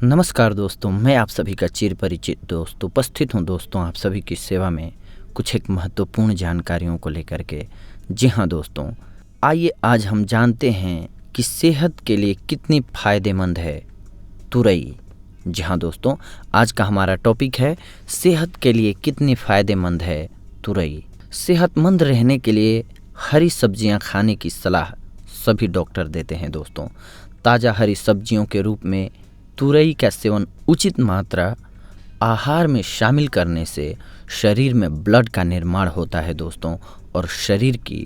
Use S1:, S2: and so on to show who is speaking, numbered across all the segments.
S1: नमस्कार दोस्तों, मैं आप सभी का चिर परिचित दोस्त उपस्थित हूँ दोस्तों आप सभी की सेवा में कुछ एक महत्वपूर्ण जानकारियों को लेकर के। जी हाँ दोस्तों, आइए आज हम जानते हैं कि सेहत के लिए कितनी फायदेमंद है तुरई। जी हाँ दोस्तों, आज का हमारा टॉपिक है सेहत के लिए कितनी फायदेमंद है तुरई। सेहतमंद रहने के लिए हरी सब्जियां खाने की सलाह सभी डॉक्टर देते हैं दोस्तों। ताज़ा हरी सब्जियों के रूप में तुरई का सेवन उचित मात्रा आहार में शामिल करने से शरीर में ब्लड का निर्माण होता है दोस्तों, और शरीर की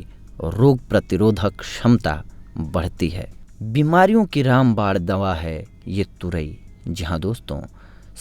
S1: रोग प्रतिरोधक क्षमता बढ़ती है। बीमारियों की रामबाण दवा है ये तुरई। जी हाँ दोस्तों,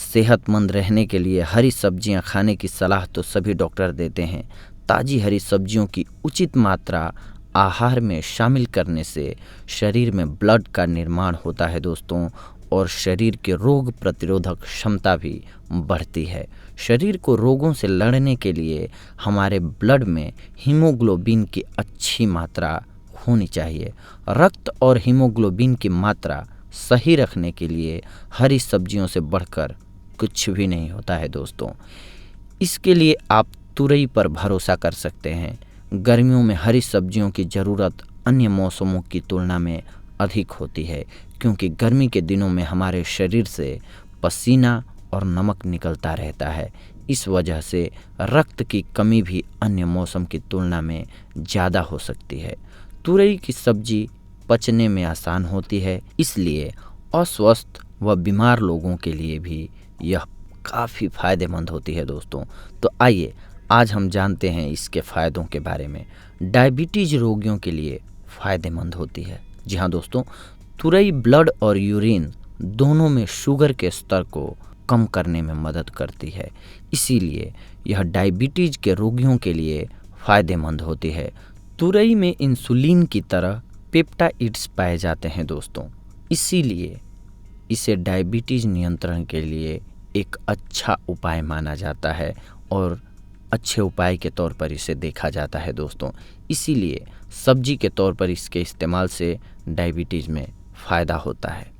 S1: सेहतमंद रहने के लिए हरी सब्जियां खाने की सलाह तो सभी डॉक्टर देते हैं। ताज़ी हरी सब्जियों की उचित मात्रा आहार में शामिल करने से शरीर में ब्लड का निर्माण होता है दोस्तों, और शरीर के रोग प्रतिरोधक क्षमता भी बढ़ती है। शरीर को रोगों से लड़ने के लिए हमारे ब्लड में हीमोग्लोबिन की अच्छी मात्रा होनी चाहिए। रक्त और हीमोग्लोबिन की मात्रा सही रखने के लिए हरी सब्जियों से बढ़कर कुछ भी नहीं होता है दोस्तों। इसके लिए आप तुरई पर भरोसा कर सकते हैं। गर्मियों में हरी सब्जियों की ज़रूरत अन्य मौसमों की तुलना में अधिक होती है, क्योंकि गर्मी के दिनों में हमारे शरीर से पसीना और नमक निकलता रहता है। इस वजह से रक्त की कमी भी अन्य मौसम की तुलना में ज़्यादा हो सकती है। तुरई की सब्जी पचने में आसान होती है, इसलिए अस्वस्थ व बीमार लोगों के लिए भी यह काफ़ी फायदेमंद होती है दोस्तों। तो आइए आज हम जानते हैं इसके फ़ायदों के बारे में। डायबिटीज़ रोगियों के लिए फ़ायदेमंद होती है। जी हाँ दोस्तों, तुरई ब्लड और यूरिन दोनों में शुगर के स्तर को कम करने में मदद करती है, इसीलिए यह डायबिटीज़ के रोगियों के लिए फ़ायदेमंद होती है। तुरई में इंसुलिन की तरह पेप्टाइड्स पाए जाते हैं दोस्तों, इसीलिए इसे डायबिटीज़ नियंत्रण के लिए एक अच्छा उपाय माना जाता है और अच्छे उपाय के तौर पर इसे देखा जाता है दोस्तों। इसीलिए सब्जी के तौर पर इसके इस्तेमाल से डायबिटीज़ में फ़ायदा होता है।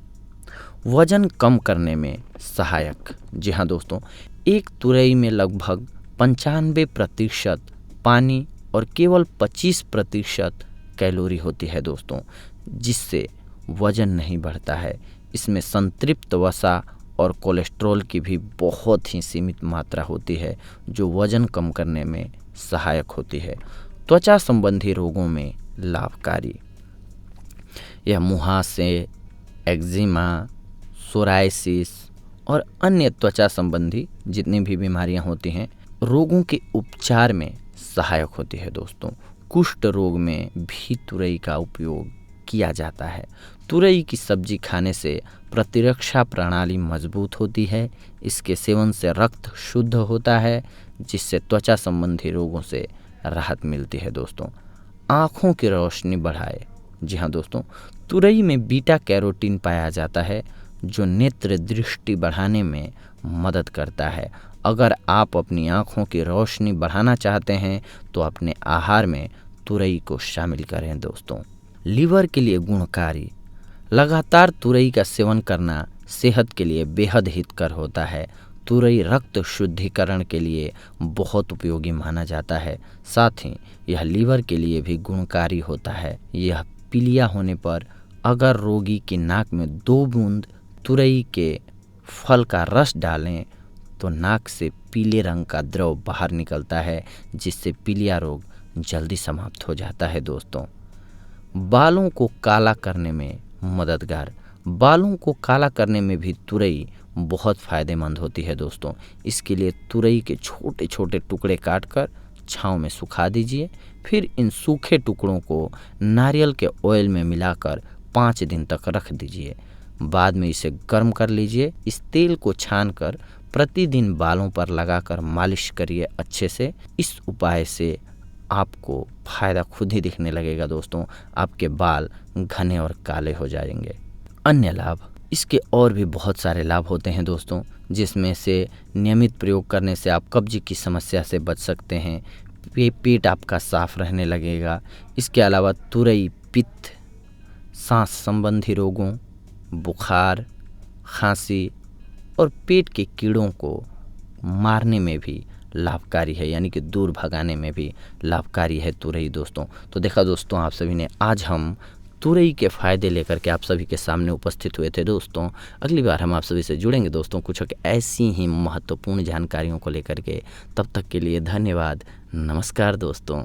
S1: वज़न कम करने में सहायक। जी हाँ दोस्तों, एक तुरई में लगभग 95% पानी और केवल 25% कैलोरी होती है दोस्तों, जिससे वज़न नहीं बढ़ता है। इसमें संतृप्त वसा और कोलेस्ट्रॉल की भी बहुत ही सीमित मात्रा होती है, जो वज़न कम करने में सहायक होती है। त्वचा संबंधी रोगों में लाभकारी। यह मुहासे, एक्जिमा, सोराइसिस और अन्य त्वचा संबंधी जितनी भी बीमारियां होती हैं, रोगों के उपचार में सहायक होती है दोस्तों। कुष्ठ रोग में भी तुरई का उपयोग किया जाता है। तुरई की सब्जी खाने से प्रतिरक्षा प्रणाली मजबूत होती है। इसके सेवन से रक्त शुद्ध होता है, जिससे त्वचा संबंधी रोगों से राहत मिलती है दोस्तों। आँखों की रोशनी बढ़ाए। जी हाँ दोस्तों, तुरई में बीटा कैरोटीन पाया जाता है, जो नेत्र दृष्टि बढ़ाने में मदद करता है। अगर आप अपनी आँखों की रोशनी बढ़ाना चाहते हैं तो अपने आहार में तुरई को शामिल करें दोस्तों। लीवर के लिए गुणकारी। लगातार तुरई का सेवन करना सेहत के लिए बेहद हितकर होता है। तुरई रक्त शुद्धिकरण के लिए बहुत उपयोगी माना जाता है। साथ ही यह लीवर के लिए भी गुणकारी होता है। यह पीलिया होने पर अगर रोगी की नाक में 2 बूंद तुरई के फल का रस डालें तो नाक से पीले रंग का द्रव बाहर निकलता है, जिससे पीलिया रोग जल्दी समाप्त हो जाता है दोस्तों। बालों को काला करने में मददगार। बालों को काला करने में भी तुरई बहुत फ़ायदेमंद होती है दोस्तों। इसके लिए तुरई के छोटे छोटे टुकड़े काटकर छांव में सुखा दीजिए। फिर इन सूखे टुकड़ों को नारियल के ऑयल में मिलाकर 5 दिन तक रख दीजिए। बाद में इसे गर्म कर लीजिए। इस तेल को छानकर प्रतिदिन बालों पर लगाकर मालिश करिए अच्छे से। इस उपाय से आपको फ़ायदा खुद ही दिखने लगेगा दोस्तों। आपके बाल घने और काले हो जाएंगे। अन्य लाभ। इसके और भी बहुत सारे लाभ होते हैं दोस्तों, जिसमें से नियमित प्रयोग करने से आप कब्ज की समस्या से बच सकते हैं। पेट आपका साफ रहने लगेगा। इसके अलावा तुरई पित्त, सांस संबंधी रोगों, बुखार, खांसी और पेट के कीड़ों को मारने में भी लाभकारी है, यानी कि दूर भगाने में भी लाभकारी है तुरई दोस्तों। तो देखा दोस्तों आप सभी ने, आज हम तुरई के फ़ायदे लेकर के आप सभी के सामने उपस्थित हुए थे दोस्तों। अगली बार हम आप सभी से जुड़ेंगे दोस्तों कुछ ऐसी ही महत्वपूर्ण जानकारियों को लेकर के। तब तक के लिए धन्यवाद। नमस्कार दोस्तों।